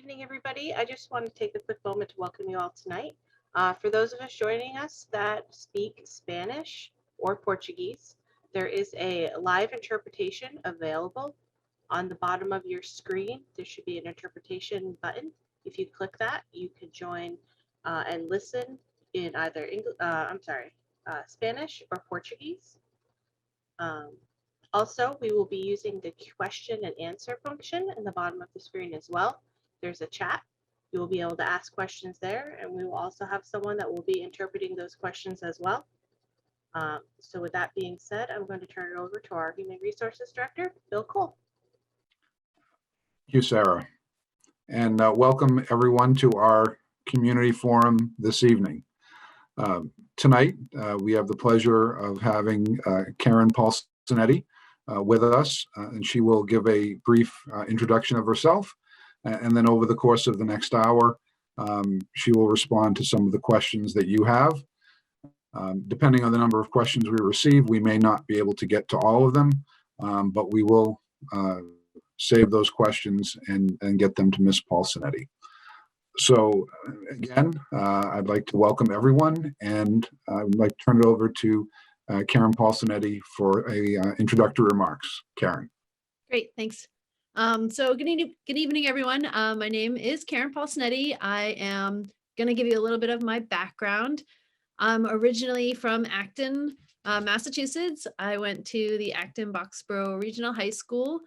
evening, everybody. I just want to take a quick moment to welcome you all tonight. For those of us joining us that speak Spanish or Portuguese, there is a live interpretation available on the bottom of your screen. There should be an interpretation button. If you click that, you can join and listen in either Spanish or Portuguese. Also, we will be using the question and answer function in the bottom of the screen as well. There's a chat. You will be able to ask questions there, and we will also have someone that will be interpreting those questions as well. So with that being said, I'm going to turn it over to our Human Resources Director, Bill Cole. Thank you, Sarah. And welcome everyone to our community forum this evening. Tonight, we have the pleasure of having Karen Polsonetti with us, and she will give a brief introduction of herself. And then over the course of the next hour, she will respond to some of the questions that you have. Depending on the number of questions we receive, we may not be able to get to all of them, but we will save those questions and get them to Ms. Polsonetti. So again, I'd like to welcome everyone, and I would like to turn it over to Karen Polsonetti for introductory remarks. Karen. Great, thanks. So good evening, everyone. My name is Karen Polsonetti. I am going to give you a little bit of my background. I'm originally from Acton, Massachusetts. I went to the Acton-Boxborough Regional High School,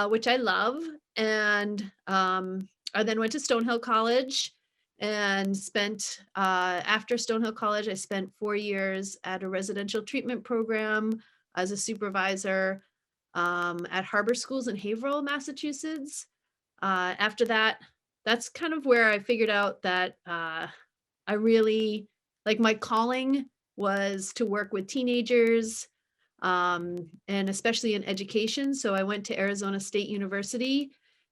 which I love, and I then went to Stonehill College and spent, after Stonehill College, I spent 4 years at a residential treatment program as a supervisor at Harbor Schools in Haverhill, Massachusetts. After that, that's kind of where I figured out that I really, like, my calling was to work with teenagers, and especially in education. So I went to Arizona State University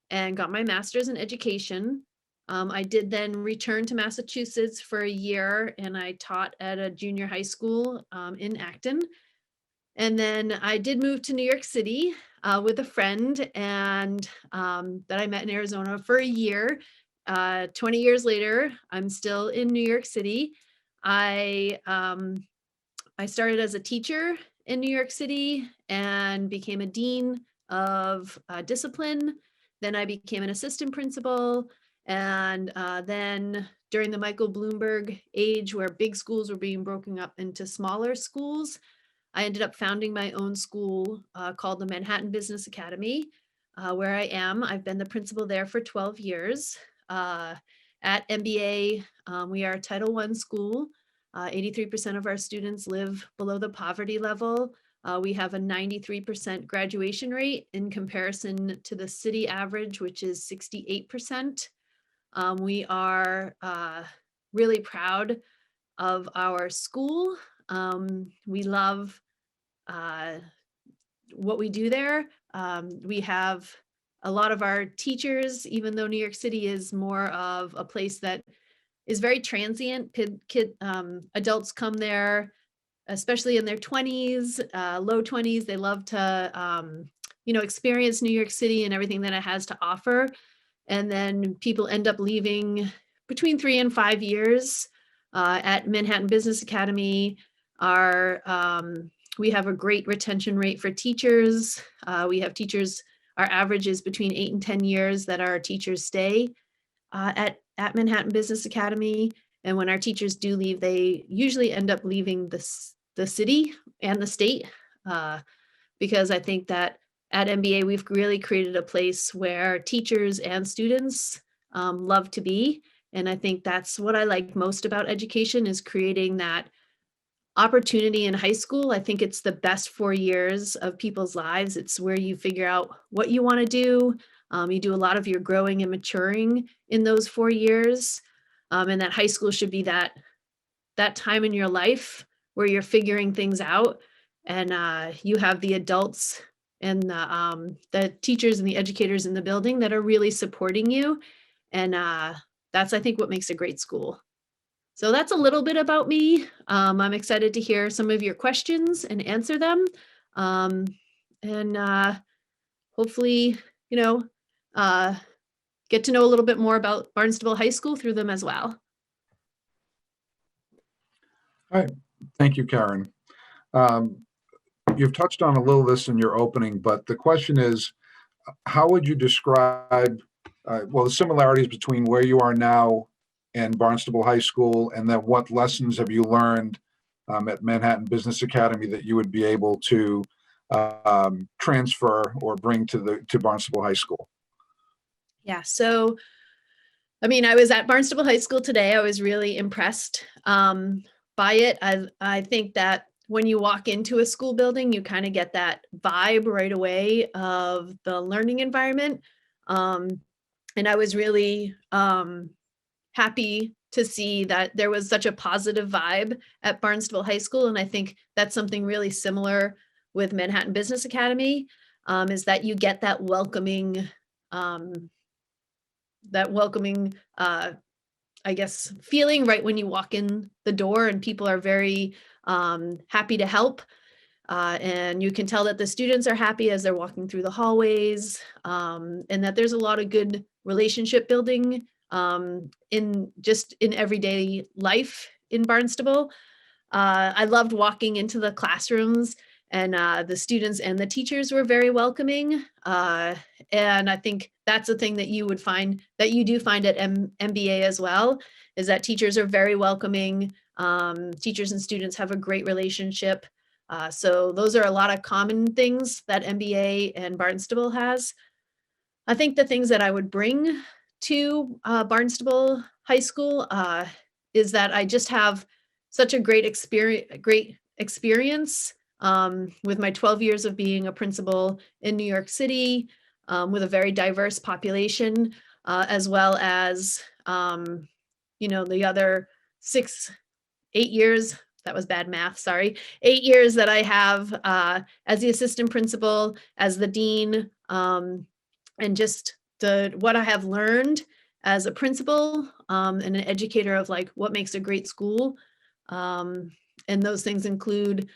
and got my master's in education. I did then return to Massachusetts for a year, and I taught at a junior high school in Acton. And then I did move to New York City with a friend, and that I met in Arizona for a year. 20 years later, I'm still in New York City. I started as a teacher in New York City and became a dean of discipline. Then I became an assistant principal. And then during the Michael Bloomberg age, where big schools were being broken up into smaller schools, I ended up founding my own school called the Manhattan Business Academy, where I am. I've been the principal there for 12 years. At MBA, we are a Title I school. 83% of our students live below the poverty level. We have a 93% graduation rate in comparison to the city average, which is 68%. We are really proud of our school. We love what we do there. We have a lot of our teachers, even though New York City is more of a place that is very transient. Adults come there, especially in their 20s, low 20s. They love to, experience New York City and everything that it has to offer. And then people end up leaving between 3 and 5 years. At Manhattan Business Academy, we have a great retention rate for teachers. We have teachers, our average is between 8 and 10 years that our teachers stay at Manhattan Business Academy. And when our teachers do leave, they usually end up leaving the city and the state, because I think that at MBA, we've really created a place where teachers and students love to be. And I think that's what I like most about education, is creating that opportunity in high school. I think it's the best 4 years of people's lives. It's where you figure out what you want to do. You do a lot of your growing and maturing in those 4 years. And that high school should be that time in your life where you're figuring things out, and you have the adults and the teachers and the educators in the building that are really supporting you. And that's, I think, what makes a great school. So that's a little bit about me. I'm excited to hear some of your questions and answer them. And hopefully, get to know a little bit more about Barnstable High School through them as well. All right. Thank you, Karen. You've touched on a little of this in your opening, but the question is, how would you describe, well, the similarities between where you are now and Barnstable High School, and then what lessons have you learned at Manhattan Business Academy that you would be able to transfer or bring to Barnstable High School? Yeah, so I mean, I was at Barnstable High School today. I was really impressed by it. I think that when you walk into a school building, you kind of get that vibe right away of the learning environment. And I was really happy to see that there was such a positive vibe at Barnstable High School. And I think that's something really similar with Manhattan Business Academy, is that you get that welcoming, I guess, feeling right when you walk in the door, and people are very happy to help. And you can tell that the students are happy as they're walking through the hallways, and that there's a lot of good relationship building in everyday life in Barnstable. I loved walking into the classrooms, and the students and the teachers were very welcoming. And I think that's a thing that you would find, that you do find at MBA as well, is that teachers are very welcoming. Teachers and students have a great relationship. So those are a lot of common things that MBA and Barnstable has. I think the things that I would bring to Barnstable High School is that I just have such a great experience with my 12 years of being a principal in New York City, with a very diverse population, as well as, the other 8 years, that was bad math, sorry, 8 years that I have as the assistant principal, as the dean, and just what I have learned as a principal and an educator of like what makes a great school. And those things include,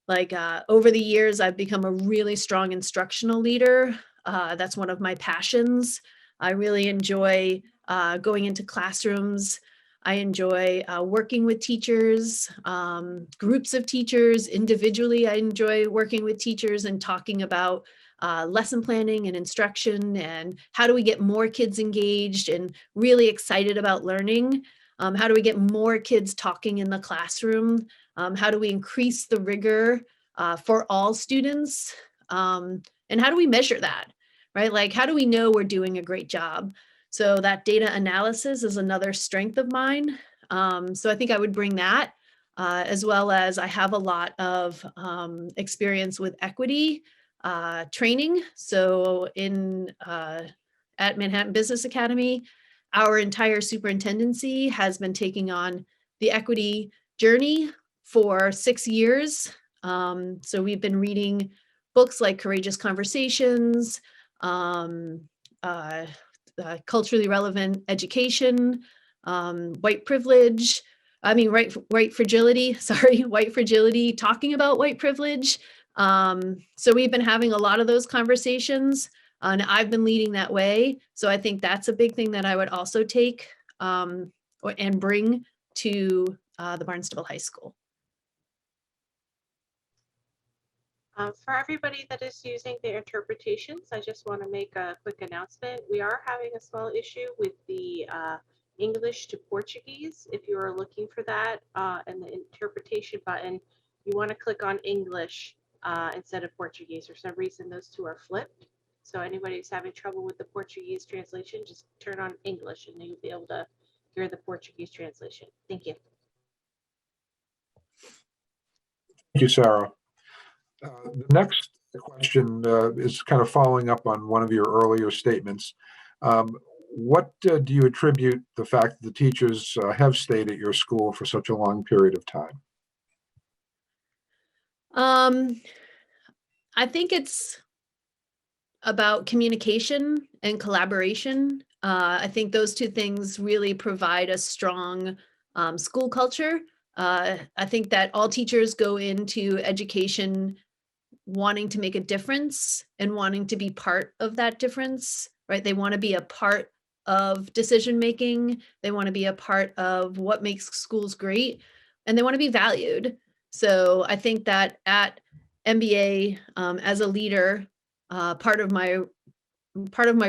like, over the years, I've become a really strong instructional leader. That's one of my passions. I really enjoy going into classrooms. I enjoy working with teachers, groups of teachers. Individually, I enjoy working with teachers and talking about lesson planning and instruction, and how do we get more kids engaged and really excited about learning? How do we get more kids talking in the classroom? How do we increase the rigor for all students? And how do we measure that, right? Like, how do we know we're doing a great job? So that data analysis is another strength of mine. So I think I would bring that, as well as I have a lot of experience with equity training. So at Manhattan Business Academy, our entire superintendency has been taking on the equity journey for 6 years. So we've been reading books like Courageous Conversations, Culturally Relevant Education, White Privilege, White Fragility, White Fragility, talking about white privilege. So we've been having a lot of those conversations, and I've been leading that way. So I think that's a big thing that I would also take and bring to the Barnstable High School. For everybody that is using the interpretations, I just want to make a quick announcement. We are having a small issue with the English to Portuguese. If you are looking for that and the interpretation button, you want to click on English instead of Portuguese. For some reason, those two are flipped. So anybody who's having trouble with the Portuguese translation, just turn on English and you'll be able to hear the Portuguese translation. Thank you. Thank you, Sarah. The next question is kind of following up on one of your earlier statements. What do you attribute the fact that the teachers have stayed at your school for such a long period of time? I think it's about communication and collaboration. I think those two things really provide a strong school culture. I think that all teachers go into education wanting to make a difference and wanting to be part of that difference, right? They want to be a part of decision making. They want to be a part of what makes schools great, and they want to be valued. So I think that at MBA, as a leader, part of my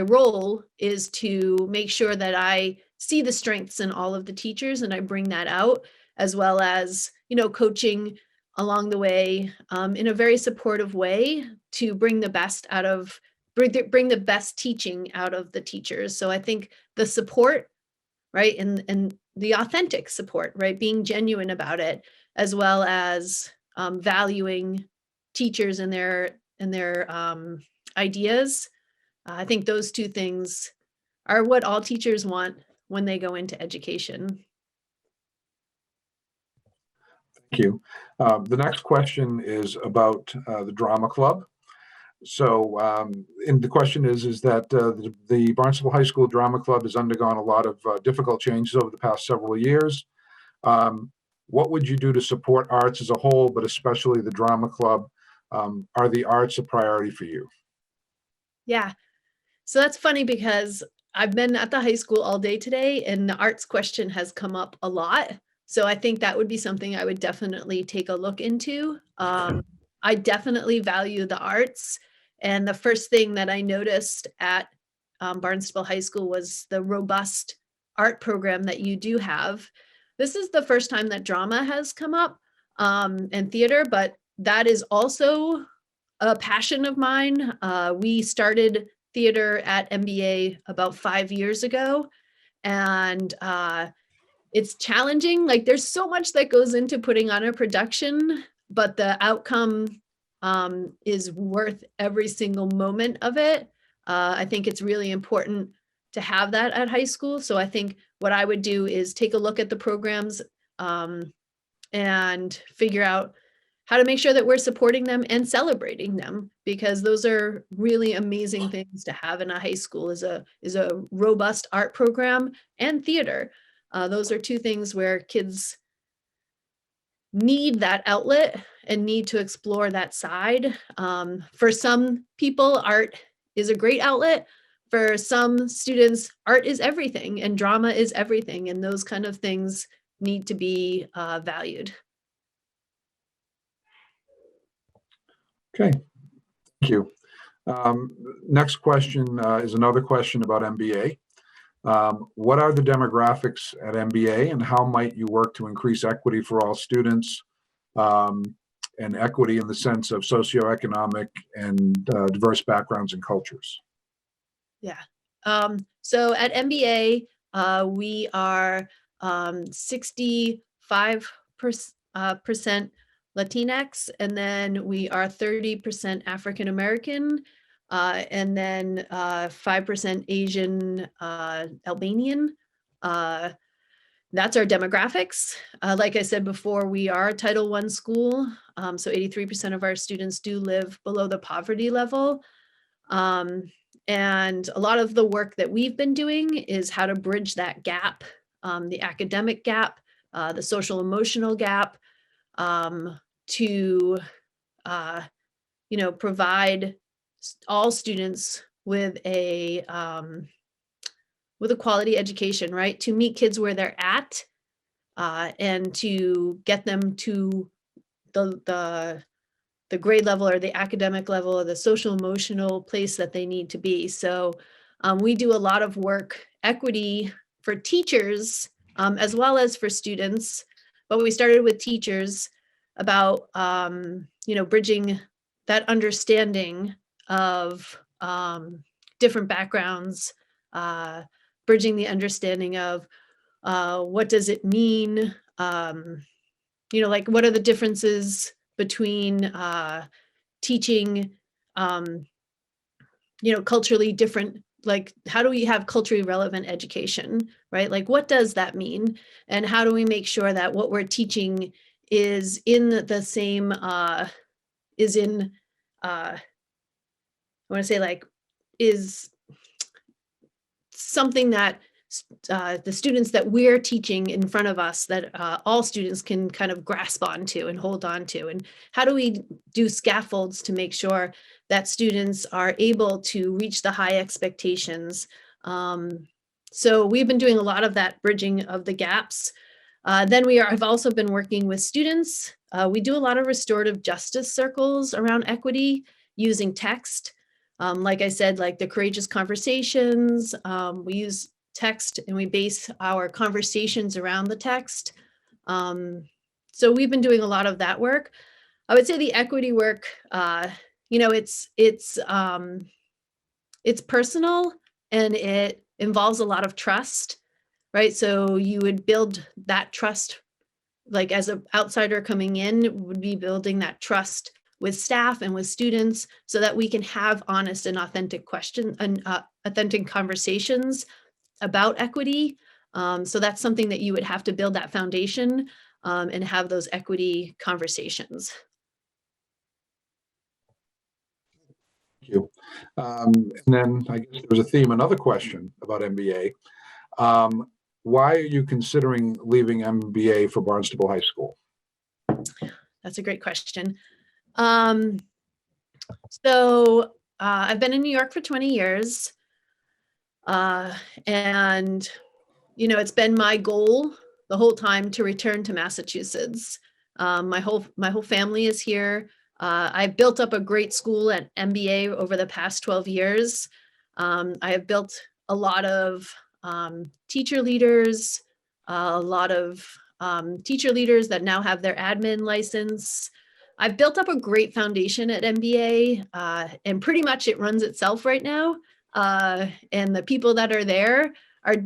role is to make sure that I see the strengths in all of the teachers and I bring that out, as well as, coaching along the way, in a very supportive way to bring the best out of, bring the best teaching out of the teachers. So I think the support, right, and the authentic support, right, being genuine about it, as well as valuing teachers and their ideas. I think those two things are what all teachers want when they go into education. Thank you. The next question is about the drama club. So, and the question is that the Barnstable High School Drama Club has undergone a lot of difficult changes over the past several years. What would you do to support arts as a whole, but especially the drama club? Are the arts a priority for you? Yeah. So that's funny because I've been at the high school all day today and the arts question has come up a lot. So I think that would be something I would definitely take a look into. I definitely value the arts. And the first thing that I noticed at Barnstable High School was the robust art program that you do have. This is the first time that drama has come up, and theater, but that is also a passion of mine. We started theater at MBA about 5 years ago, and it's challenging. Like, there's so much that goes into putting on a production, but the outcome is worth every single moment of it. I think it's really important to have that at high school. So I think what I would do is take a look at the programs and figure out how to make sure that we're supporting them and celebrating them, because those are really amazing things to have in a high school, is a robust art program and theater. Those are two things where kids need that outlet and need to explore that side. For some people, art is a great outlet. For some students, art is everything and drama is everything, and those kind of things need to be valued. Okay, thank you. Next question is another question about MBA. What are the demographics at MBA and how might you work to increase equity for all students, and equity in the sense of socioeconomic and diverse backgrounds and cultures? Yeah. So at MBA, we are 65% Latinx, and then we are 30% African American, and then 5% Asian, Albanian. That's our demographics. Like I said before, we are a Title I school, so 83% of our students do live below the poverty level. And a lot of the work that we've been doing is how to bridge that gap, the academic gap, the social emotional gap, to provide all students with a quality education, right? To meet kids where they're at, and to get them to the grade level or the academic level or the social emotional place that they need to be. So we do a lot of work, equity for teachers, as well as for students. But we started with teachers about, bridging that understanding of different backgrounds, bridging the understanding of what does it mean, like what are the differences between teaching, culturally different, like how do we have culturally relevant education, right? Like what does that mean? And how do we make sure that what we're teaching is in the same, is something that the students that we're teaching in front of us, that all students can kind of grasp onto and hold on to. And how do we do scaffolds to make sure that students are able to reach the high expectations? So we've been doing a lot of that bridging of the gaps. Then I've also been working with students. We do a lot of restorative justice circles around equity using text. Like I said, like the courageous conversations, we use text and we base our conversations around the text. So we've been doing a lot of that work. I would say the equity work, it's personal and it involves a lot of trust, right? So you would build that trust, like as an outsider coming in, would be building that trust with staff and with students so that we can have honest and authentic questions and authentic conversations about equity. So that's something that you would have to build that foundation and have those equity conversations. Thank you. And then I guess there's a theme, another question about MBA. Why are you considering leaving MBA for Barnstable High School? That's a great question. So I've been in New York for 20 years. And, it's been my goal the whole time to return to Massachusetts. My whole family is here. I've built up a great school at MBA over the past 12 years. I have built a lot of teacher leaders, that now have their admin license. I've built up a great foundation at MBA, and pretty much it runs itself right now. And the people that are there are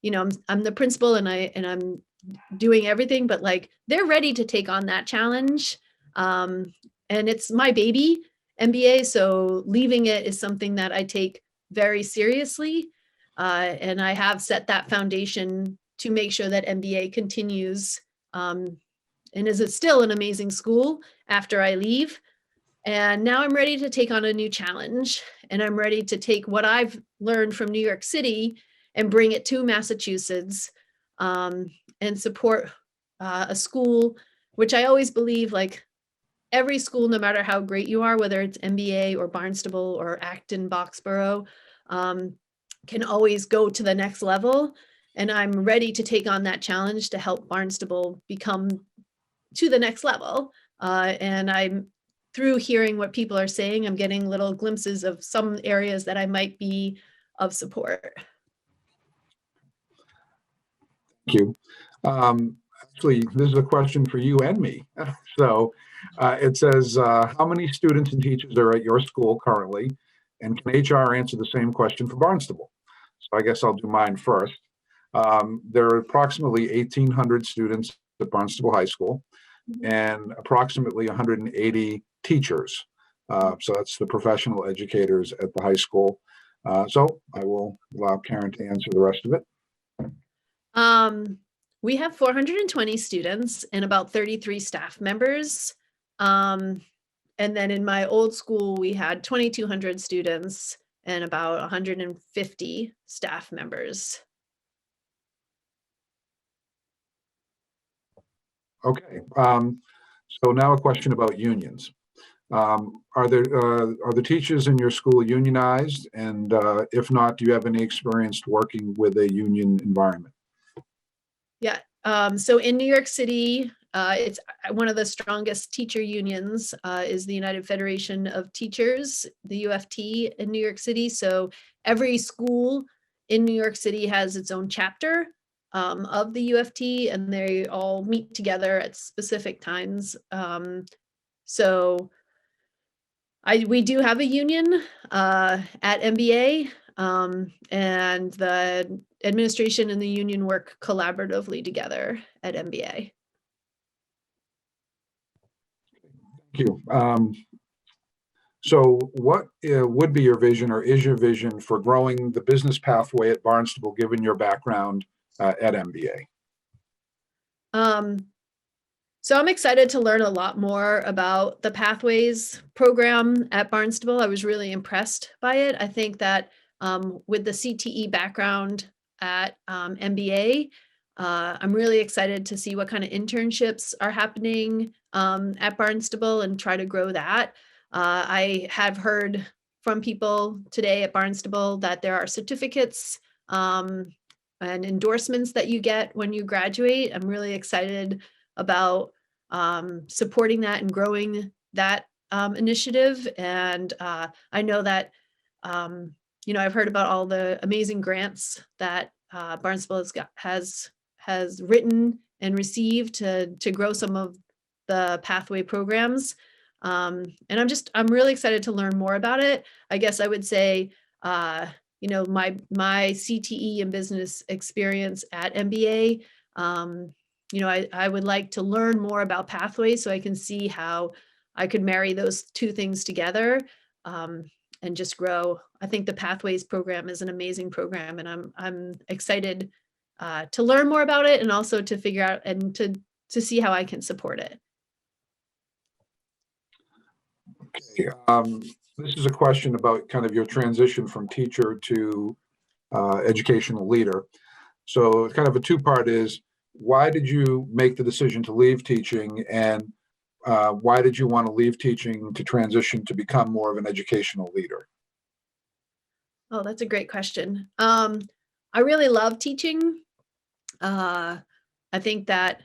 I'm the principal and I'm doing everything, but like they're ready to take on that challenge. And it's my baby, MBA, so leaving it is something that I take very seriously. And I have set that foundation to make sure that MBA continues and is still an amazing school after I leave. And now I'm ready to take on a new challenge, and I'm ready to take what I've learned from New York City and bring it to Massachusetts and support a school, which I always believe like every school, no matter how great you are, whether it's MBA or Barnstable or Acton, Boxborough, can always go to the next level. And I'm ready to take on that challenge to help Barnstable become to the next level. And I'm through hearing what people are saying, I'm getting little glimpses of some areas that I might be of support. Thank you. Actually, this is a question for you and me. So it says, how many students and teachers are at your school currently? And can HR answer the same question for Barnstable? So I guess I'll do mine first. There are approximately 1,800 students at Barnstable High School and approximately 180 teachers. So that's the professional educators at the high school. So I will allow Karen to answer the rest of it. We have 420 students and about 33 staff members. And then in my old school, we had 2,200 students and about 150 staff members. Okay. So now a question about unions. Are the teachers in your school unionized? And if not, do you have any experience working with a union environment? Yeah. So in New York City, it's one of the strongest teacher unions is the United Federation of Teachers, the UFT in New York City. So every school in New York City has its own chapter of the UFT, and they all meet together at specific times. So we do have a union at MBA, and the administration and the union work collaboratively together at MBA. Thank you. So what would be your vision, or is your vision, for growing the business pathway at Barnstable, given your background at MBA? So I'm excited to learn a lot more about the Pathways program at Barnstable. I was really impressed by it. I think that with the CTE background at MBA, I'm really excited to see what kind of internships are happening at Barnstable and try to grow that. I have heard from people today at Barnstable that there are certificates and endorsements that you get when you graduate. I'm really excited about supporting that and growing that initiative. And I know that, I've heard about all the amazing grants that Barnstable has written and received to grow some of the pathway programs. And I'm really excited to learn more about it. I guess I would say, my CTE and business experience at MBA, I would like to learn more about pathways so I can see how I could marry those two things together and just grow. I think the Pathways program is an amazing program, and I'm excited to learn more about it and also to figure out and to see how I can support it. Okay. This is a question about kind of your transition from teacher to educational leader. So kind of a two-part is, why did you make the decision to leave teaching, and why did you want to leave teaching to transition to become more of an educational leader? Oh, that's a great question. I really love teaching. I think that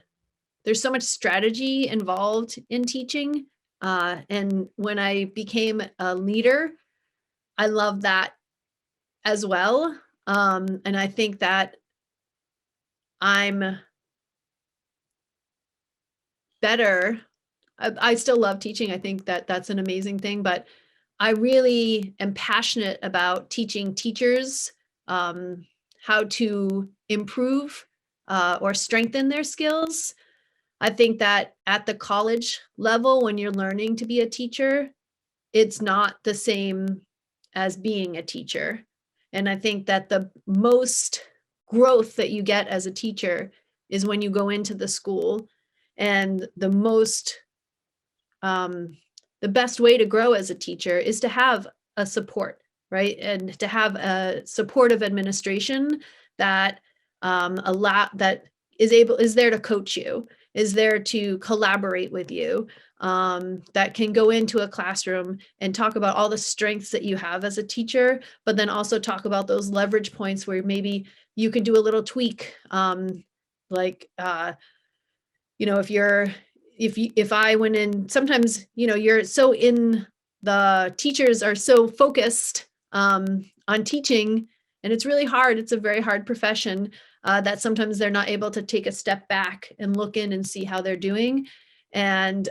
there's so much strategy involved in teaching. And when I became a leader, I love that as well. And I think that I'm better. I still love teaching. I think that that's an amazing thing, but I really am passionate about teaching teachers how to improve or strengthen their skills. I think that at the college level, when you're learning to be a teacher, it's not the same as being a teacher. And I think that the most growth that you get as a teacher is when you go into the school, and the best way to grow as a teacher is to have a support, right? And to have a supportive administration that is there to coach you, is there to collaborate with you, that can go into a classroom and talk about all the strengths that you have as a teacher, but then also talk about those leverage points where maybe you can do a little tweak. If I went in, sometimes, you're so the teachers are so focused on teaching, and it's really hard. It's a very hard profession that sometimes they're not able to take a step back and look in and see how they're doing. And,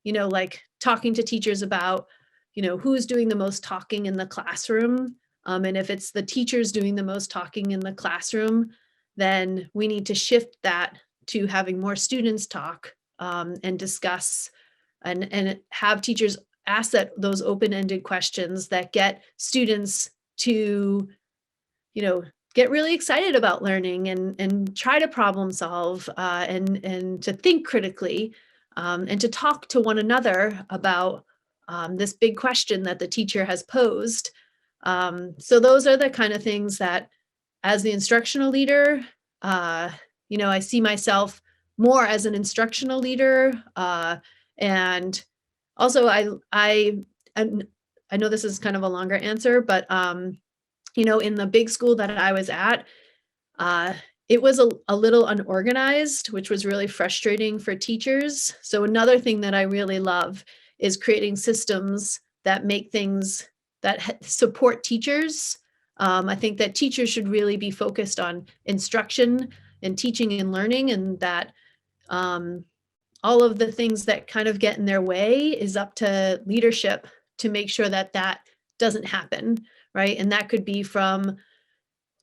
like talking to teachers about, who's doing the most talking in the classroom. And if it's the teachers doing the most talking in the classroom, then we need to shift that to having more students talk and discuss and have teachers ask those open-ended questions that get students to, get really excited about learning and try to problem solve and to think critically and to talk to one another about this big question that the teacher has posed. So those are the kind of things that, as the instructional leader, I see myself more as an instructional leader. And also I know this is kind of a longer answer, but, in the big school that I was at, it was a little unorganized, which was really frustrating for teachers. So another thing that I really love is creating systems that make things that support teachers. I think that teachers should really be focused on instruction and teaching and learning, and that all of the things that kind of get in their way is up to leadership to make sure that that doesn't happen, right? And that could be from,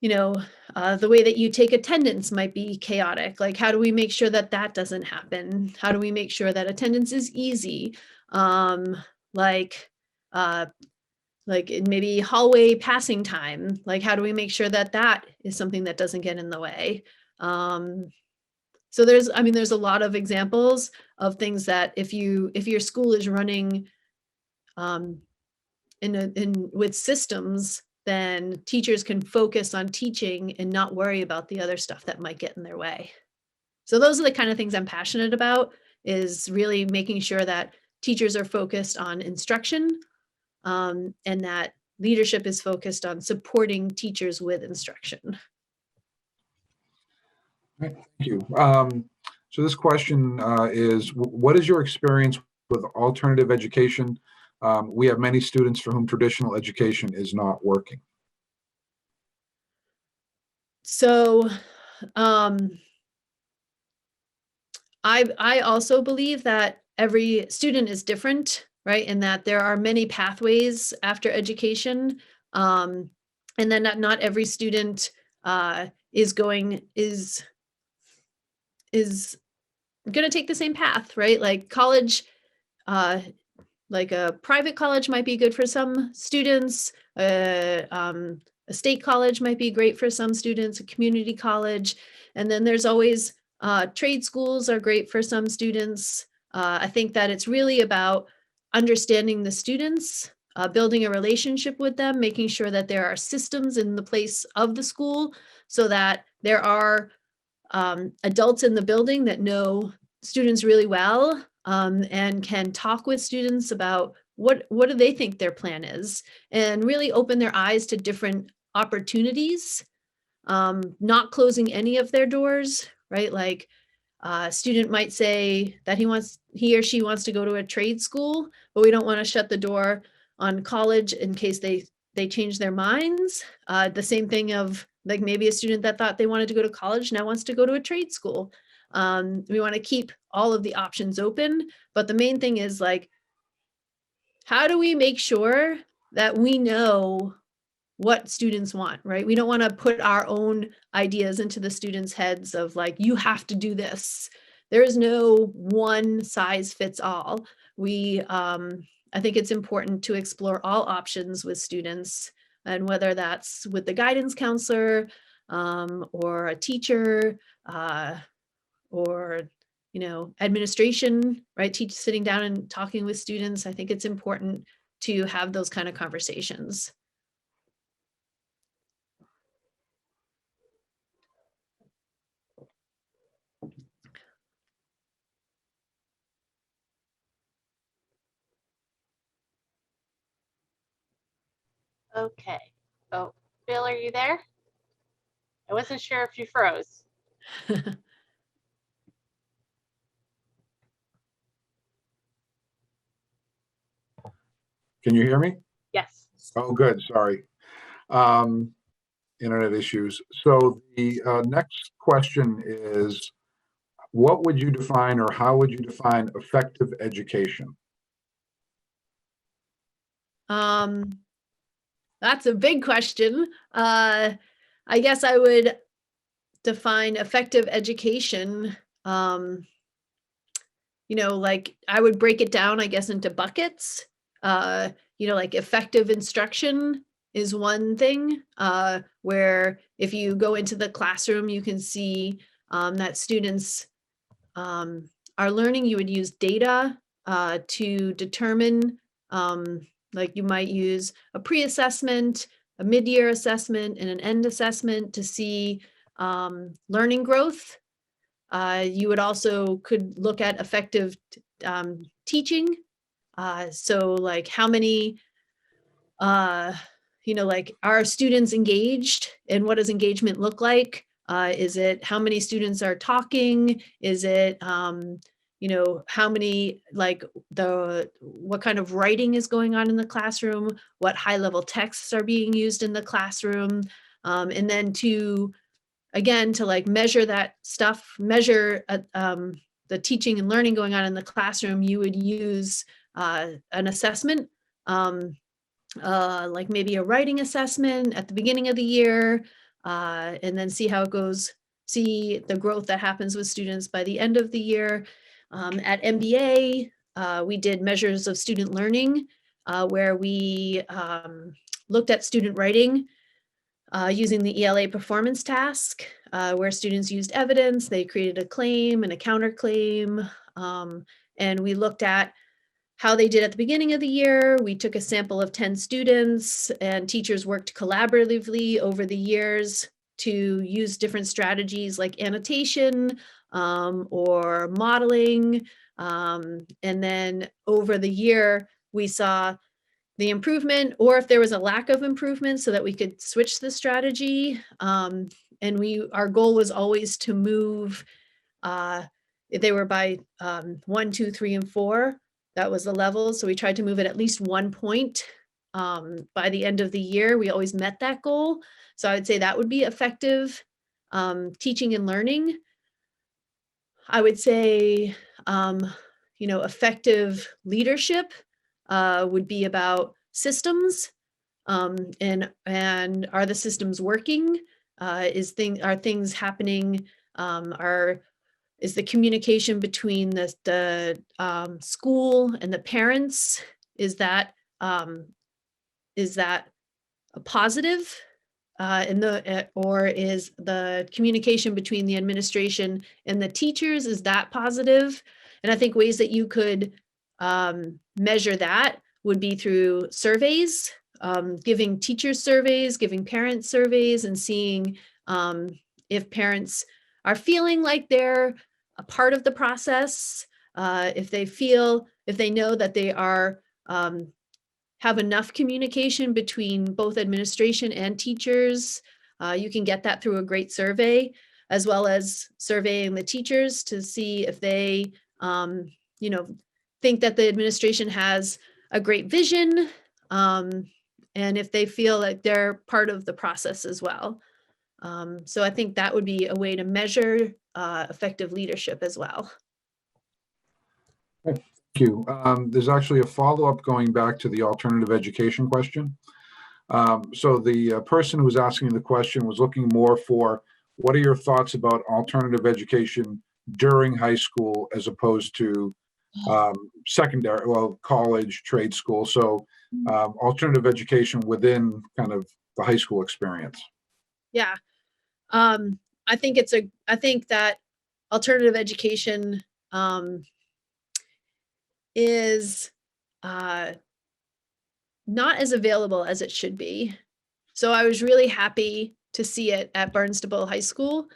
the way that you take attendance might be chaotic. Like, how do we make sure that that doesn't happen? How do we make sure that attendance is easy? Like maybe hallway passing time. Like, how do we make sure that that is something that doesn't get in the way? So there's a lot of examples of things that if your school is running with systems, then teachers can focus on teaching and not worry about the other stuff that might get in their way. So those are the kind of things I'm passionate about, is really making sure that teachers are focused on instruction and that leadership is focused on supporting teachers with instruction. Right, thank you. So this question is, what is your experience with alternative education? We have many students for whom traditional education is not working. So I also believe that every student is different, right? And that there are many pathways after education. And then not every student is going to take the same path, right? Like college, like a private college might be good for some students. A state college might be great for some students, a community college. And then there's always trade schools are great for some students. I think that it's really about understanding the students, building a relationship with them, making sure that there are systems in the place of the school so that there are adults in the building that know students really well and can talk with students about what do they think their plan is, and really open their eyes to different opportunities, not closing any of their doors, right? Like a student might say that he or she wants to go to a trade school, but we don't want to shut the door on college in case they change their minds. The same thing of like maybe a student that thought they wanted to go to college now wants to go to a trade school. We want to keep all of the options open, but the main thing is like, how do we make sure that we know what students want, right? We don't want to put our own ideas into the students' heads of like, you have to do this. There is no one size fits all. I think it's important to explore all options with students, and whether that's with the guidance counselor or a teacher or administration, right? Sitting down and talking with students. I think it's important to have those kind of conversations. Okay. Oh, Bill, are you there? I wasn't sure if you froze. Can you hear me? Yes. Oh, good. Sorry. Internet issues. So the next question is, what would you define, or how would you define effective education? That's a big question. I guess I would define effective education. Like I would break it down, I guess, into buckets. Like effective instruction is one thing, where if you go into the classroom, you can see that students are learning. You would use data to determine, like you might use a pre-assessment, a mid-year assessment, and an end assessment to see learning growth. You would also could look at effective teaching. So like how many, like are students engaged, and what does engagement look like? Is it how many students are talking? Is it, how many, like what kind of writing is going on in the classroom? What high level texts are being used in the classroom? And then to like measure that stuff, measure the teaching and learning going on in the classroom, you would use an assessment, like maybe a writing assessment at the beginning of the year, and then see how it goes, see the growth that happens with students by the end of the year. At MBA, we did measures of student learning, where we looked at student writing using the ELA performance task, where students used evidence, they created a claim and a counterclaim, and we looked at how they did at the beginning of the year. We took a sample of 10 students, and teachers worked collaboratively over the years to use different strategies like annotation or modeling. And then over the year, we saw the improvement, or if there was a lack of improvement, so that we could switch the strategy. And our goal was always to move, if they were by 1, 2, 3, and 4, that was the level. So we tried to move it at least 1 point by the end of the year. We always met that goal. So I would say that would be effective teaching and learning. I would say, effective leadership would be about systems, and are the systems working? Are things happening? Is the communication between the school and the parents, is that a positive? Or is the communication between the administration and the teachers, is that positive? And I think ways that you could measure that would be through surveys, giving teachers surveys, giving parents surveys, and seeing if parents are feeling like they're a part of the process, if they know that they are have enough communication between both administration and teachers. You can get that through a great survey, as well as surveying the teachers to see if they, think that the administration has a great vision, and if they feel like they're part of the process as well. So I think that would be a way to measure effective leadership as well. Thank you. There's actually a follow-up going back to the alternative education question. So the person who was asking the question was looking more for, what are your thoughts about alternative education during high school as opposed to secondary, college, trade school? So alternative education within kind of the high school experience. Yeah. I think that alternative education is not as available as it should be. So I was really happy to see it at Barnstable High School.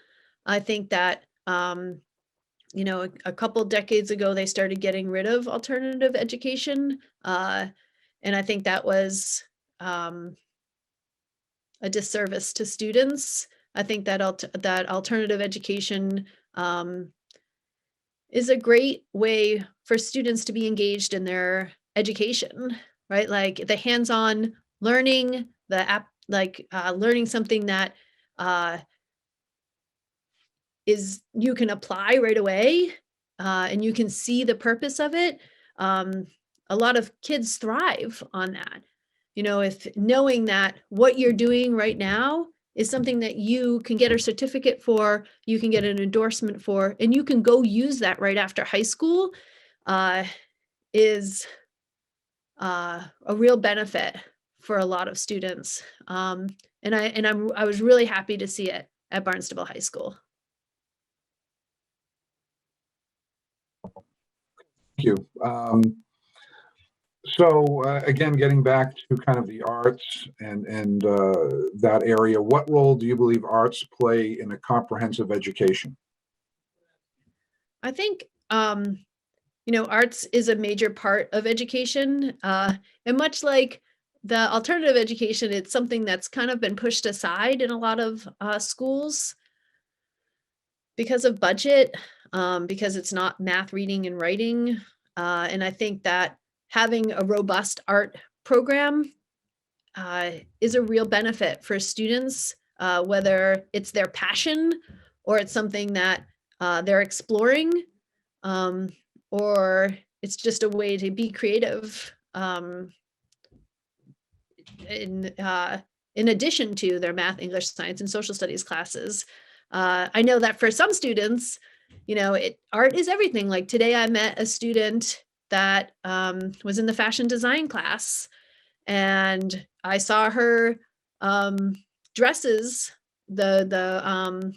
I think that, a couple decades ago, they started getting rid of alternative education. And I think that was a disservice to students. I think that alternative education is a great way for students to be engaged in their education, right? Like the hands-on learning, learning something that you can apply right away, and you can see the purpose of it. A lot of kids thrive on that. If knowing that what you're doing right now is something that you can get a certificate for, you can get an endorsement for, and you can go use that right after high school, is a real benefit for a lot of students. And I was really happy to see it at Barnstable High School. Thank you. So again, getting back to kind of the arts and that area, what role do you believe arts play in a comprehensive education? I think, arts is a major part of education, and much like the alternative education, it's something that's kind of been pushed aside in a lot of schools because of budget, because it's not math, reading, and writing. And I think that having a robust art program is a real benefit for students, whether it's their passion or it's something that they're exploring, or it's just a way to be creative in addition to their math, English, science, and social studies classes. I know that for some students, art is everything. Like today I met a student that was in the fashion design class, and I saw her dresses, the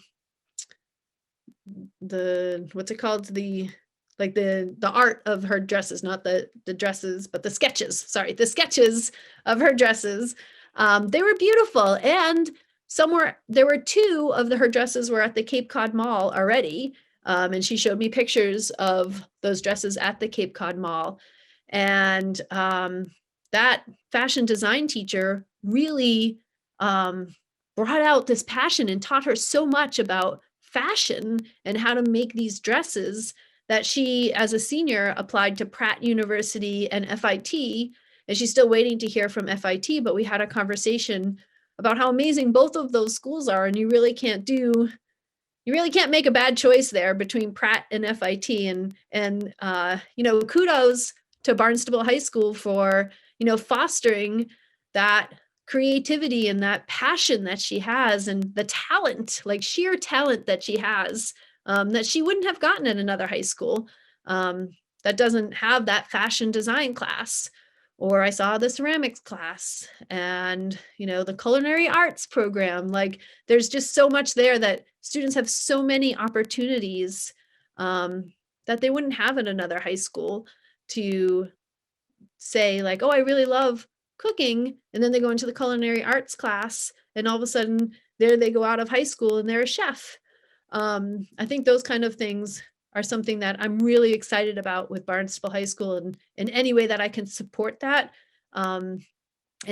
what's it called, the art of her dresses, not the dresses, but the sketches of her dresses. They were beautiful, and there were 2 of her dresses were at the Cape Cod Mall already. And she showed me pictures of those dresses at the Cape Cod Mall. And that fashion design teacher really brought out this passion and taught her so much about fashion and how to make these dresses that she, as a senior, applied to Pratt University and FIT. And she's still waiting to hear from FIT, but we had a conversation about how amazing both of those schools are. And you really can't make a bad choice there between Pratt and FIT. And kudos to Barnstable High School for, fostering that creativity and that passion that she has, and the talent, like sheer talent that she has, that she wouldn't have gotten at another high school that doesn't have that fashion design class. Or I saw the ceramics class and, the culinary arts program. Like, there's just so much there that students have so many opportunities that they wouldn't have at another high school to say, like, oh, I really love cooking. And then they go into the culinary arts class, and all of a sudden there they go out of high school and they're a chef. I think those kind of things are something that I'm really excited about with Barnstable High School, and in any way that I can support that, and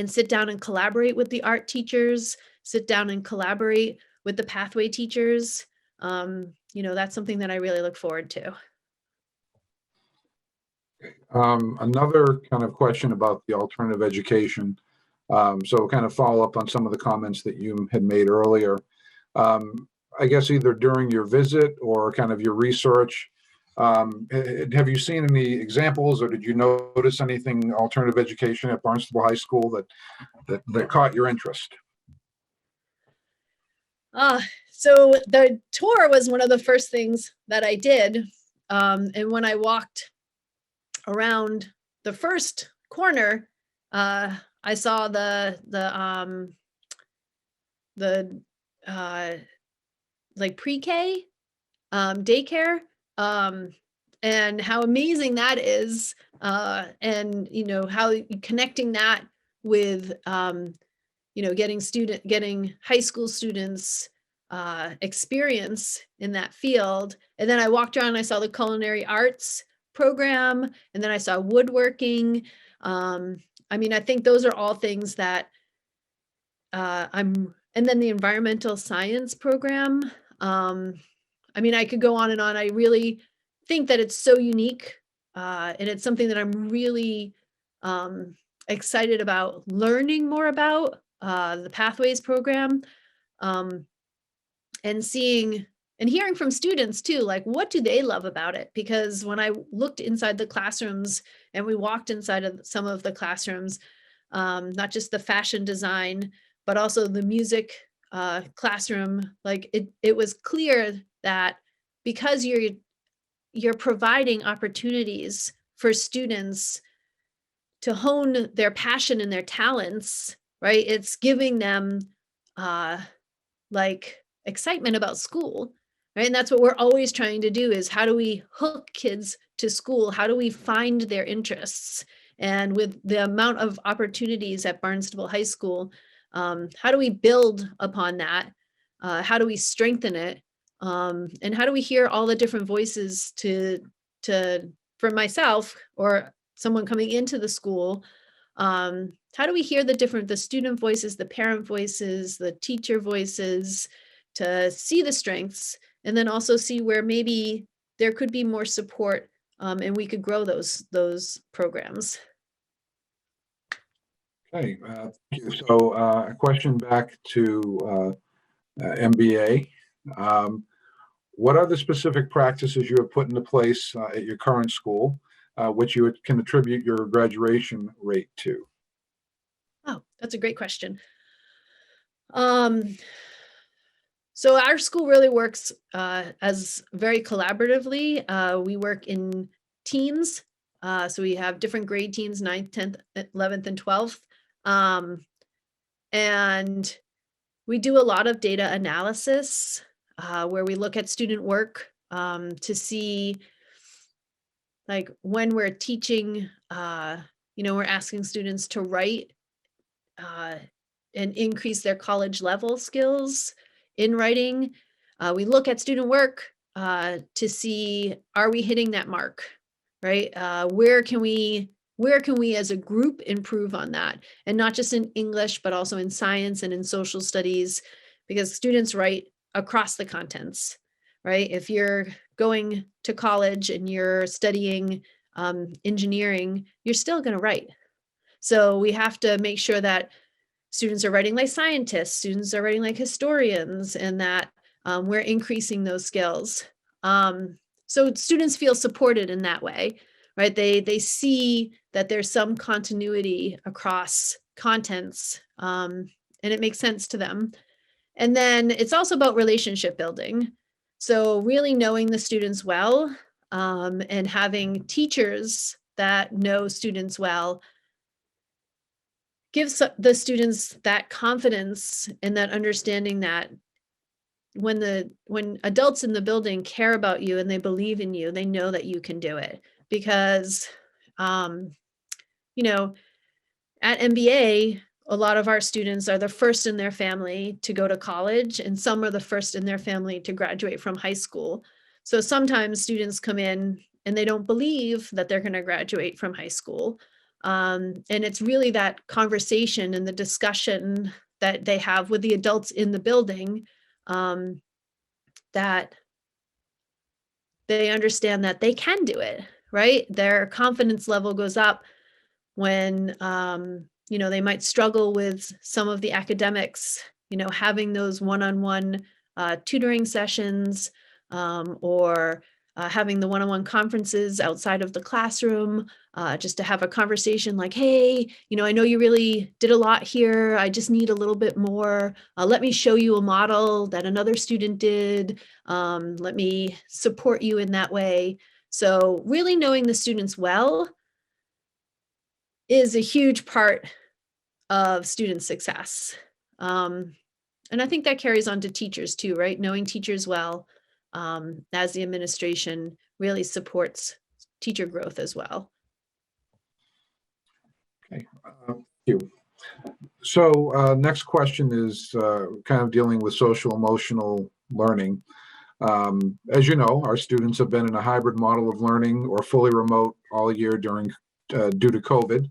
sit down and collaborate with the art teachers, sit down and collaborate with the pathway teachers. That's something that I really look forward to. Another kind of question about the alternative education. So kind of follow up on some of the comments that you had made earlier. I guess either during your visit or kind of your research, have you seen any examples, or did you notice anything alternative education at Barnstable High School that caught your interest? So the tour was one of the first things that I did. And when I walked around the first corner, I saw the like pre-K daycare, and how amazing that is, and how connecting that with getting high school students experience in that field. And then I walked around and I saw the culinary arts program, and then I saw woodworking. I think those are all things that and then the environmental science program. I could go on and on. I really think that it's so unique, and it's something that I'm really excited about learning more about, the Pathways program, and seeing and hearing from students too, like, what do they love about it? Because when I looked inside the classrooms and we walked inside of some of the classrooms, not just the fashion design, but also the music classroom, like it was clear that because you're providing opportunities for students to hone their passion and their talents, right? It's giving them like excitement about school, right? And that's what we're always trying to do, is how do we hook kids to school? How do we find their interests? And with the amount of opportunities at Barnstable High School, how do we build upon that? How do we strengthen it? And how do we hear all the different voices for myself or someone coming into the school? How do we hear the student voices, the parent voices, the teacher voices, to see the strengths, and then also see where maybe there could be more support, and we could grow those programs. Okay, thank you. So a question back to MBA. What are the specific practices you have put into place at your current school, which you can attribute your graduation rate to? Oh, that's a great question. So our school really works as very collaboratively. We work in teams. So we have different grade teams, 9th, 10th, 11th, and 12th. And we do a lot of data analysis where we look at student work to see, like, when we're teaching, we're asking students to write and increase their college level skills in writing. We look at student work to see, are we hitting that mark, right? Where can we where can we as a group improve on that? And not just in English, but also in science and in social studies, because students write across the contents, right? If you're going to college and you're studying engineering, you're still going to write. So we have to make sure that students are writing like scientists, students are writing like historians, and that we're increasing those skills. So students feel supported in that way, right? They see that there's some continuity across contents, and it makes sense to them. And then it's also about relationship building. So really knowing the students well, and having teachers that know students well gives the students that confidence and that understanding that when adults in the building care about you and they believe in you, they know that you can do it. Because you know, at MBA, a lot of our students are the first in their family to go to college, and some are the first in their family to graduate from high school. So sometimes students come in and they don't believe that they're going to graduate from high school. And it's really that conversation and the discussion that they have with the adults in the building, that they understand that they can do it, right? Their confidence level goes up when, they might struggle with some of the academics, having those one-on-one tutoring sessions, or having the one-on-one conferences outside of the classroom, just to have a conversation like, hey, I know you really did a lot here. I just need a little bit more. Let me show you a model that another student did. Let me support you in that way. So really knowing the students well is a huge part of student success. And I think that carries on to teachers too, right? Knowing teachers well, as the administration really supports teacher growth as well. Okay, thank you. So next question is kind of dealing with social emotional learning. As you know, our students have been in a hybrid model of learning or fully remote all year due to COVID.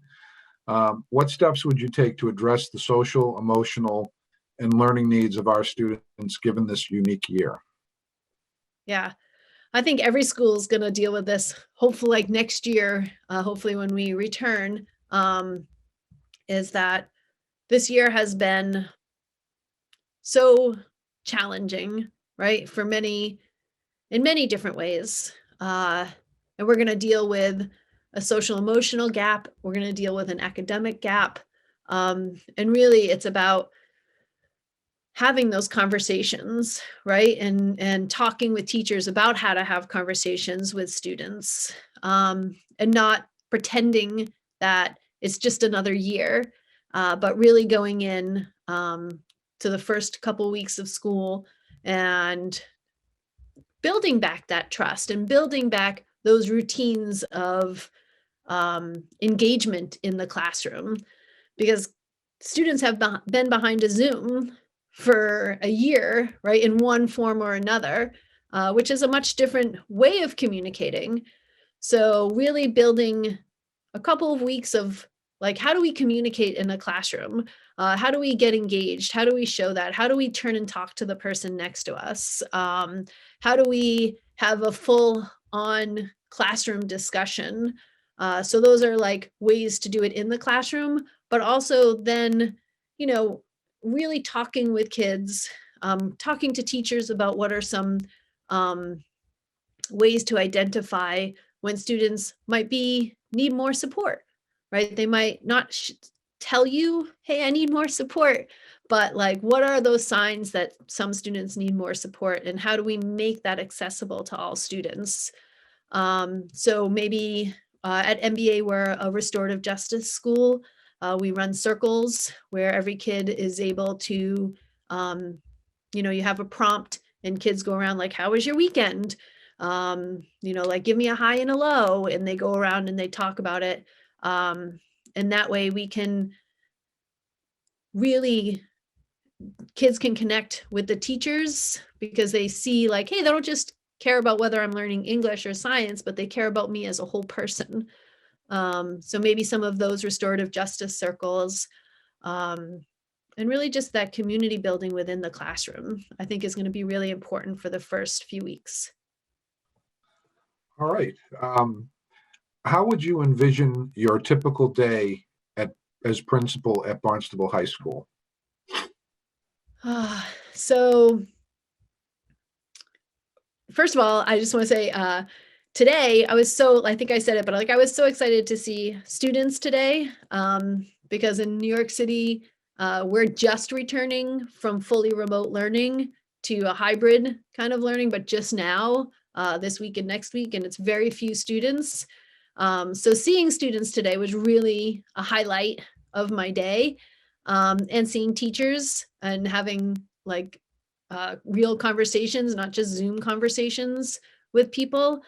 What steps would you take to address the social, emotional, and learning needs of our students given this unique year? Yeah, I think every school is going to deal with this, hopefully like next year, hopefully when we return, is that this year has been so challenging, right? In many different ways. And we're going to deal with a social emotional gap. We're going to deal with an academic gap. And really it's about having those conversations, right? And talking with teachers about how to have conversations with students, and not pretending that it's just another year, but really going in to the first couple weeks of school and building back that trust and building back those routines of engagement in the classroom, because students have been behind a Zoom for a year, right, in one form or another, which is a much different way of communicating. So really building a couple of weeks of like, how do we communicate in a classroom? How do we get engaged? How do we show that? How do we turn and talk to the person next to us? How do we have a full on classroom discussion? So those are like ways to do it in the classroom, but also then, really talking with kids, talking to teachers about what are some ways to identify when students might need more support, right? They might not tell you, hey, I need more support, but like, what are those signs that some students need more support, and how do we make that accessible to all students? So maybe at MBA, we're a restorative justice school. We run circles where every kid is able to, you have a prompt and kids go around like, how was your weekend? Like, give me a high and a low, and they go around and they talk about it. And that way we can really, kids can connect with the teachers because they see like, hey, they don't just care about whether I'm learning English or science, but they care about me as a whole person. So maybe some of those restorative justice circles, and really just that community building within the classroom, I think is going to be really important for the first few weeks. All right. How would you envision your typical day as principal at Barnstable High School? So first of all, I just want to say today I think I said it, but like I was so excited to see students today because in New York City, we're just returning from fully remote learning to a hybrid kind of learning, but just now, this week and next week, and it's very few students. So seeing students today was really a highlight of my day, and seeing teachers and having like real conversations, not just Zoom conversations with people.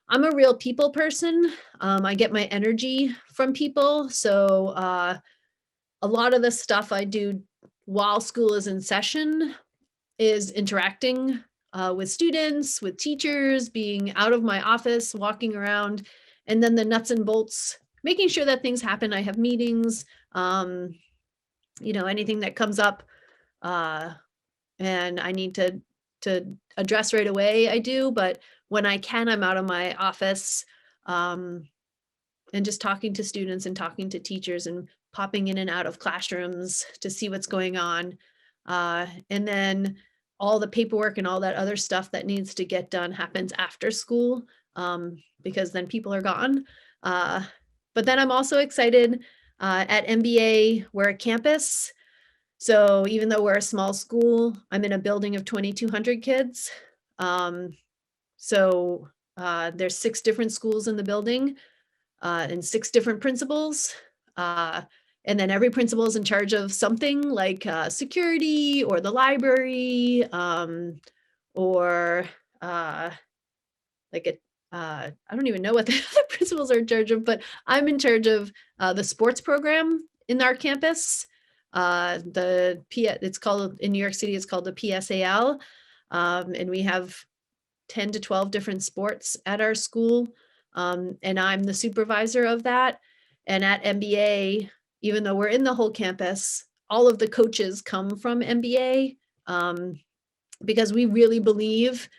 I'm a real people person. I get my energy from people. So a lot of the stuff I do while school is in session is interacting with students, with teachers, being out of my office, walking around, and then the nuts and bolts, making sure that things happen. I have meetings, anything that comes up and I need to address right away, I do. But when I can, I'm out of my office and just talking to students and talking to teachers and popping in and out of classrooms to see what's going on. And then all the paperwork and all that other stuff that needs to get done happens after school because then people are gone. But then I'm also excited at MBA, we're a campus. So even though we're a small school, I'm in a building of 2,200 kids. So there's 6 different schools in the building and 6 different principals. And then every principal is in charge of something like security or the library or I don't even know what the other principals are in charge of, but I'm in charge of the sports program in our campus. It's called in New York City, it's called the PSAL. And we have 10 to 12 different sports at our school. And I'm the supervisor of that. And at MBA, even though we're in the whole campus, all of the coaches come from MBA because we really believe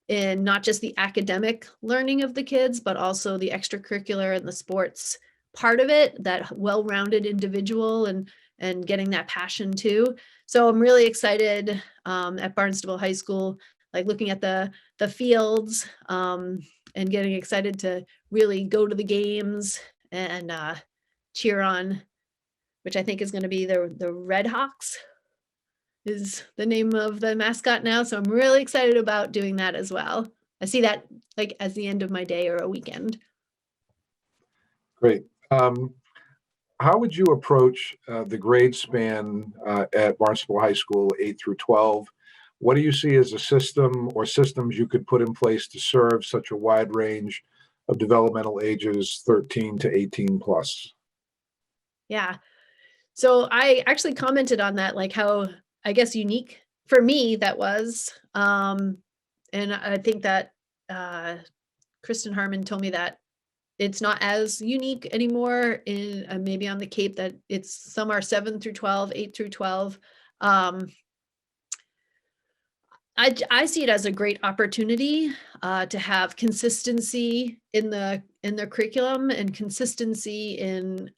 in not just the academic learning of the kids, but also the extracurricular and the sports part of it, that well-rounded individual and getting that passion too. So I'm really excited at Barnstable High School, like looking at the fields and getting excited to really go to the games and cheer on, which I think is going to be the Red Hawks is the name of the mascot now. So I'm really excited about doing that as well. I see that like as the end of my day or a weekend. Great. How would you approach the grade span at Barnstable High School 8 through 12? What do you see as a system or systems you could put in place to serve such a wide range of developmental ages 13 to 18 plus? Yeah. So I actually commented on that, like how, I guess, unique for me that was. And I think that Kristen Harmon told me that it's not as unique anymore in maybe on the Cape, that it's some are 7 through 12, 8 through 12. I see it as a great opportunity to have consistency in the curriculum and consistency in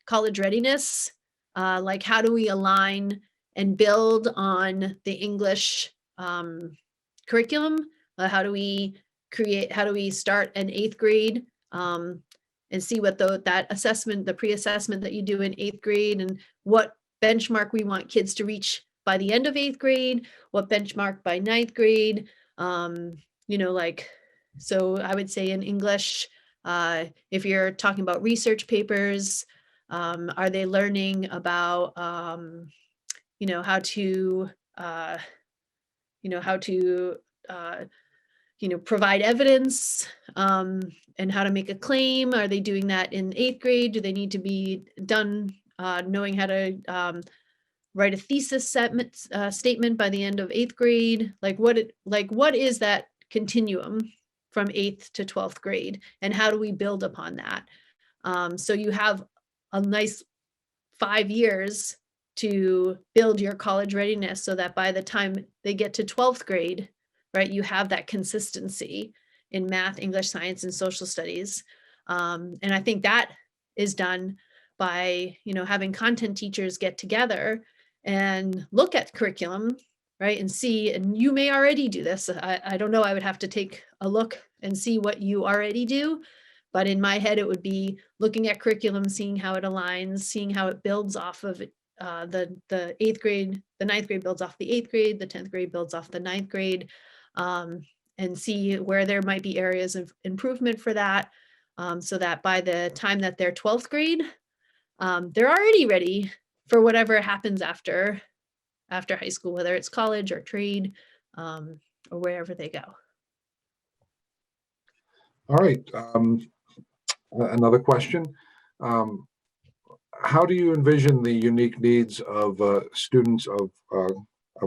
college readiness. Like how do we align and build on the English curriculum? How do we start an 8th grade and see what that assessment, the pre-assessment that you do in 8th grade, and what benchmark we want kids to reach by the end of 8th grade, what benchmark by 9th grade, so I would say in English, if you're talking about research papers, are they learning about, how to provide evidence and how to make a claim? Are they doing that in 8th grade? Do they need to be done knowing how to write a thesis statement by the end of 8th grade? What is that continuum from 8th to 12th grade, and how do we build upon that? So you have a nice 5 years to build your college readiness so that by the time they get to 12th grade, right, you have that consistency in math, English, science, and social studies. And I think that is done by, having content teachers get together and look at curriculum, right, and see, and you may already do this. I don't know, I would have to take a look and see what you already do. But in my head, it would be looking at curriculum, seeing how it aligns, seeing how it builds off of the 8th grade, the 9th grade builds off the 8th grade, the 10th grade builds off the 9th grade, and see where there might be areas of improvement for that, so that by the time that they're 12th grade, they're already ready for whatever happens after high school, whether it's college or trade, or wherever they go. All right. Another question. How do you envision the unique needs of students of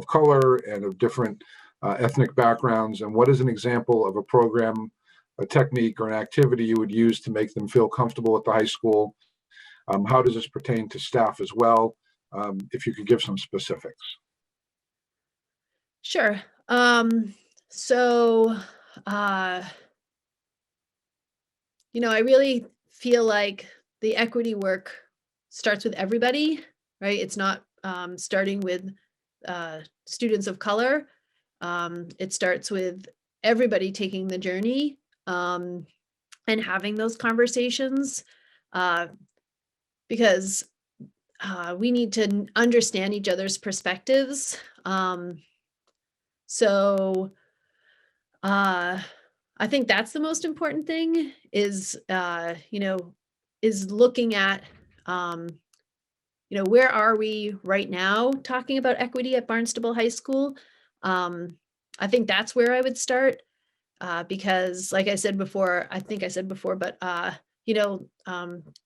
color and of different ethnic backgrounds? And what is an example of a program, a technique, or an activity you would use to make them feel comfortable at the high school? How does this pertain to staff as well? If you could give some specifics. Sure. So, I really feel like the equity work starts with everybody, right? It's not starting with students of color. It starts with everybody taking the journey and having those conversations, because we need to understand each other's perspectives. So I think that's the most important thing is, is looking at, where are we right now talking about equity at Barnstable High School? I think that's where I would start, because like I said before, but,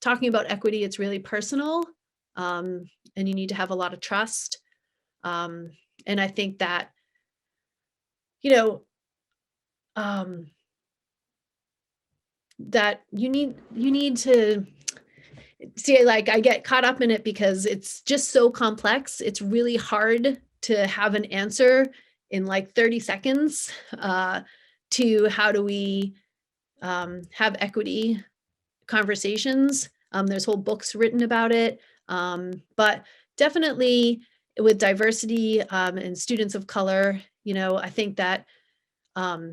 talking about equity, it's really personal, and you need to have a lot of trust. And I think that, that you need to see, like, I get caught up in it because it's just so complex. It's really hard to have an answer in like 30 seconds to how do we have equity conversations. There's whole books written about it, but definitely with diversity and students of color, I think that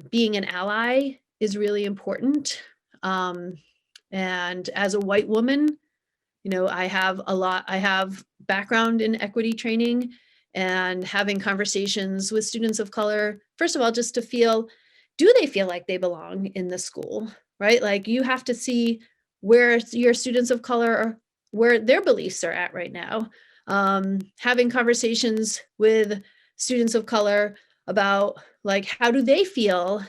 being an ally is really important. And as a white woman, I have background in equity training and having conversations with students of color, first of all, just to feel, do they feel like they belong in the school, right? Like you have to see where your students of color are, where their beliefs are at right now. Having conversations with students of color about like, how do they feel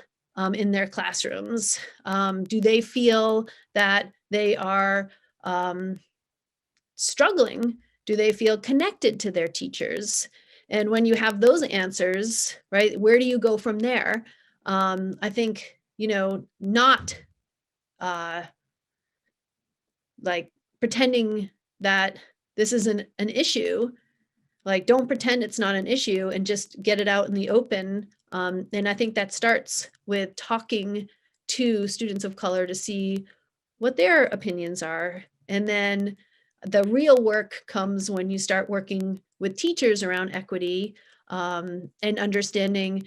in their classrooms? Do they feel that they are struggling? Do they feel connected to their teachers? And when you have those answers, right, where do you go from there? I think, not like pretending that this isn't an issue. Like, don't pretend it's not an issue and just get it out in the open. And I think that starts with talking to students of color to see what their opinions are. And then the real work comes when you start working with teachers around equity and understanding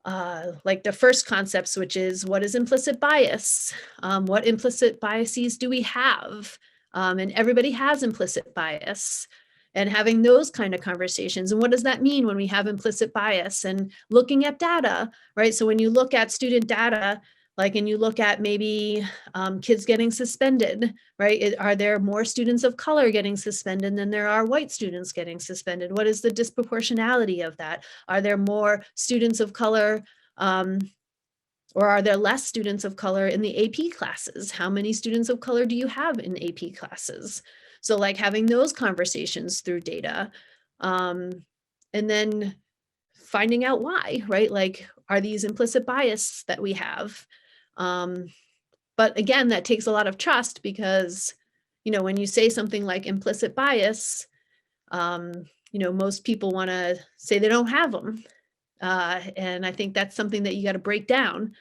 like the first concepts, which is what is implicit bias? What implicit biases do we have? And everybody has implicit bias. And having those kind of conversations. And what does that mean when we have implicit bias? And looking at data, right? So when you look at student data, like, and you look at maybe kids getting suspended, right? Are there more students of color getting suspended than there are white students getting suspended? What is the disproportionality of that? Are there more students of color or are there less students of color in the AP classes? How many students of color do you have in AP classes? So like having those conversations through data, and then finding out why, right? Like, are these implicit bias that we have? But again, that takes a lot of trust because, when you say something like implicit bias, most people want to say they don't have them. And I think that's something that you got to break down.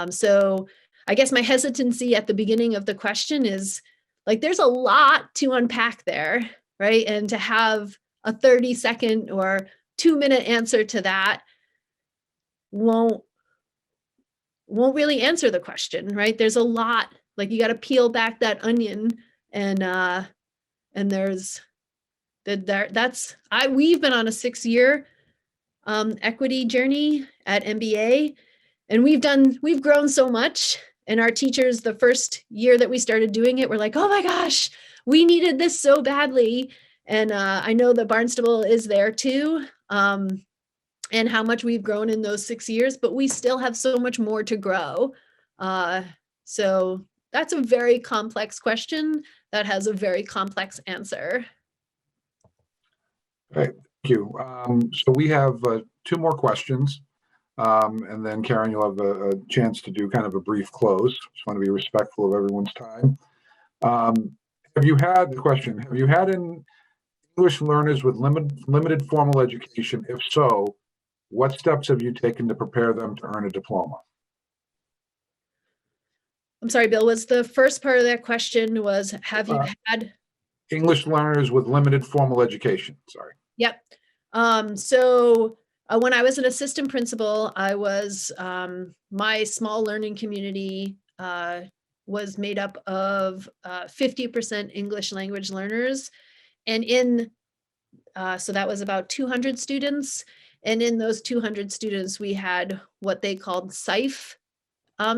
So I guess my hesitancy at the beginning of the question is like, there's a lot to unpack there, right? And to have a 30-second or 2-minute answer to that won't really answer the question, right? There's a lot, like you got to peel back that onion and there's we've been on a 6-year equity journey at MBA, and we've grown so much. And our teachers, the first year that we started doing it, were like, oh my gosh, we needed this so badly. And I know that Barnstable is there too, and how much we've grown in those 6 years, but we still have so much more to grow. So that's a very complex question that has a very complex answer. Thank you. So we have 2 more questions. And then Karen, you'll have a chance to do kind of a brief close. Just want to be respectful of everyone's time. Have you had English learners with limited formal education? If so, what steps have you taken to prepare them to earn a diploma? I'm sorry, Bill, was the first part of that question was, have you had English learners with limited formal education? Sorry. Yep. So when I was an assistant principal, I was, my small learning community was made up of 50% English language learners. And so that was about 200 students. And in those 200 students, we had what they called SIFE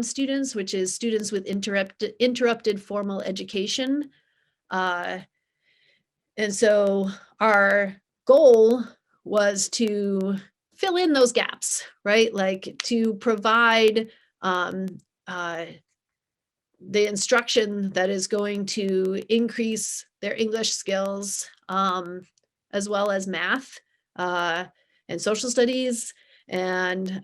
students, which is students with interrupted formal education. And so our goal was to fill in those gaps, right? Like to provide the instruction that is going to increase their English skills, as well as math and social studies, and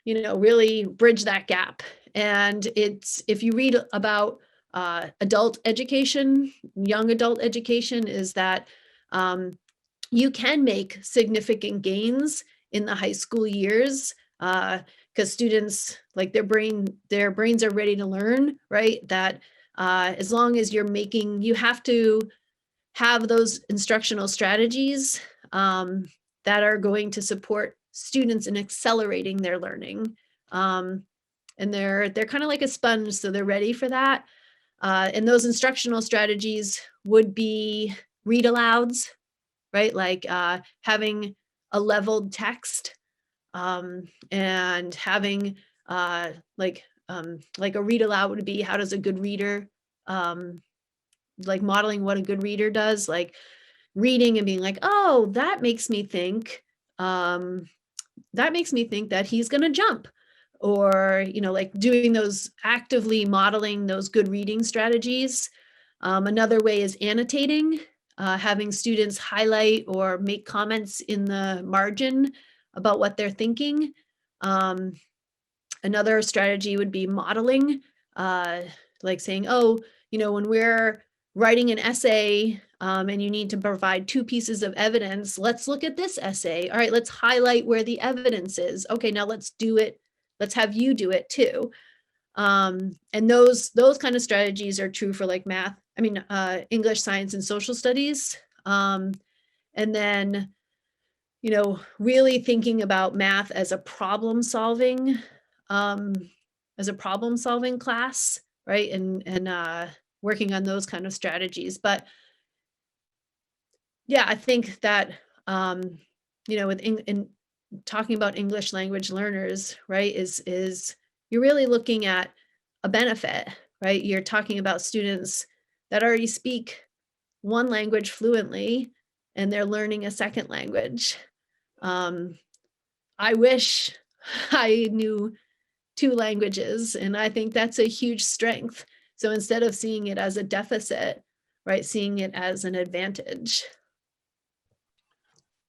really bridge that gap. And if you read about adult education, young adult education, is that you can make significant gains in the high school years because students, like their brains are ready to learn, right? That as long as you have to have those instructional strategies that are going to support students in accelerating their learning. And they're kind of like a sponge, so they're ready for that. And those instructional strategies would be read alouds, right? Like having a leveled text and having like a read aloud would be, how does a good reader, like modeling what a good reader does, like reading and being like, oh, that makes me think that he's going to jump, or, like doing those, actively modeling those good reading strategies. Another way is annotating, having students highlight or make comments in the margin about what they're thinking. Another strategy would be modeling, like saying, oh, when we're writing an essay and you need to provide 2 pieces of evidence, let's look at this essay. All right, let's highlight where the evidence is. Okay, now let's do it. Let's have you do it too. And those kind of strategies are true for like math, English, science, and social studies. And then, really thinking about math as a problem solving class, right? And working on those kind of strategies. But yeah, I think that, in talking about English language learners, right, is you're really looking at a benefit, right? You're talking about students that already speak one language fluently and they're learning a second language. I wish I knew 2 languages, and I think that's a huge strength. So instead of seeing it as a deficit, right, seeing it as an advantage.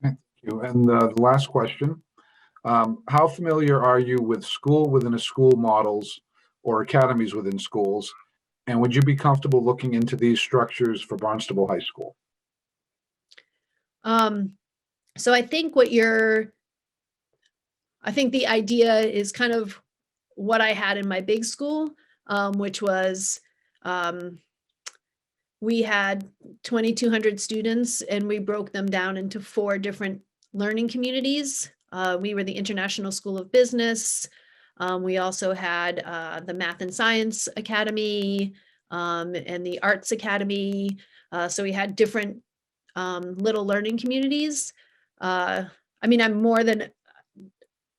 Thank you. And the last question, how familiar are you with school within a school models or academies within schools? And would you be comfortable looking into these structures for Barnstable High School? So I think I think the idea is kind of what I had in my big school, which was we had 2,200 students and we broke them down into 4 different learning communities. We were the International School of Business. We also had the Math and Science Academy and the Arts Academy. So we had different little learning communities. I mean, I'm more than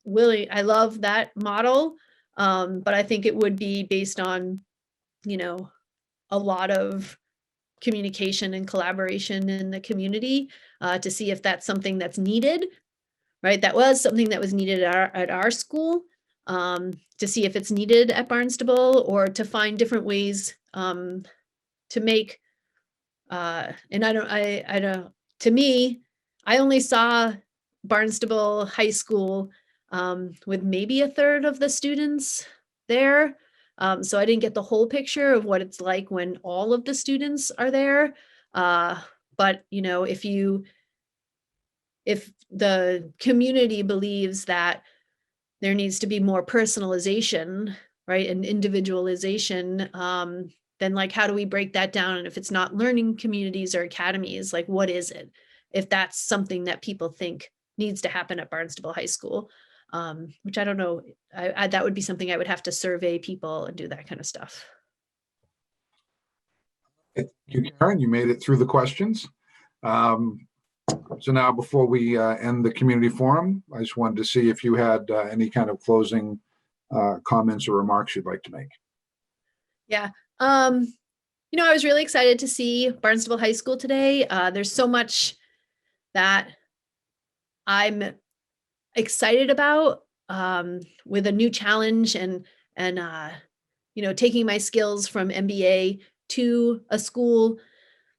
willing, I love that model, but I think it would be based on, a lot of communication and collaboration in the community to see if that's something that's needed, right? That was something that was needed at our school, to see if it's needed at Barnstable, or to find different ways to make, and I don't, to me, I only saw Barnstable High School with maybe a third of the students there. So I didn't get the whole picture of what it's like when all of the students are there. But if the community believes that there needs to be more personalization, right, and individualization, then like, how do we break that down? And if it's not learning communities or academies, like, what is it? If that's something that people think needs to happen at Barnstable High School, which I don't know, that would be something I would have to survey people and do that kind of stuff. Thank you, Karen. You made it through the questions. So now, before we end the community forum, I just wanted to see if you had any kind of closing comments or remarks you'd like to make. Yeah. I was really excited to see Barnstable High School today. There's so much that I'm excited about with a new challenge and taking my skills from MBA to a school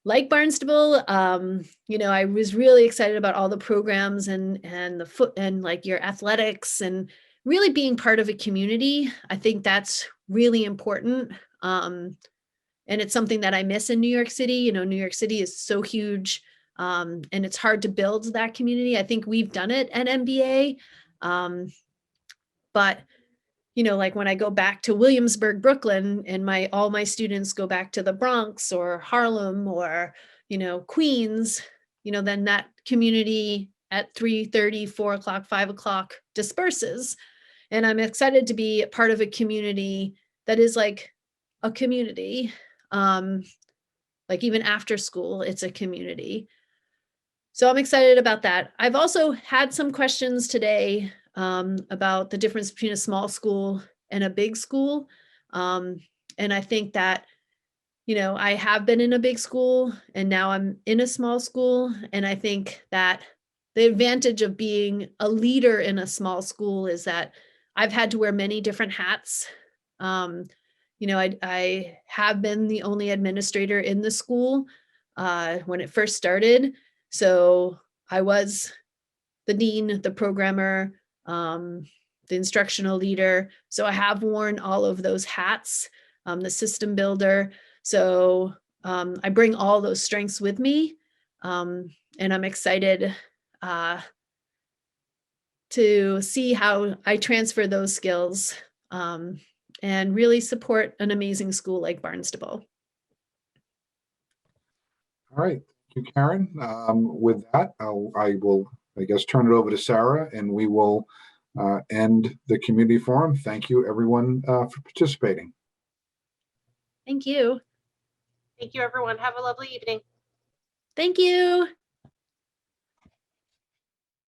like Barnstable. I was really excited about all the programs and like your athletics and really being part of a community. I think that's really important. And it's something that I miss in New York City. New York City is so huge, and it's hard to build that community. I think we've done it at MBA. But like when I go back to Williamsburg, Brooklyn, and all my students go back to the Bronx or Harlem or, Queens, then that community at 3:30, 4 o'clock, 5 o'clock disperses. And I'm excited to be part of a community that is like a community. Like even after school, it's a community. So I'm excited about that. I've also had some questions today about the difference between a small school and a big school. And I think that, I have been in a big school and now I'm in a small school. And I think that the advantage of being a leader in a small school is that I've had to wear many different hats. I have been the only administrator in the school when it first started. So I was the dean, the programmer, the instructional leader. So I have worn all of those hats, the system builder. So I bring all those strengths with me. And I'm excited to see how I transfer those skills and really support an amazing school like Barnstable. All right. Thank you, Karen. With that, I will, I guess, turn it over to Sarah, and we will end the community forum. Thank you, everyone, for participating. Thank you. Thank you, everyone. Have a lovely evening. Thank you.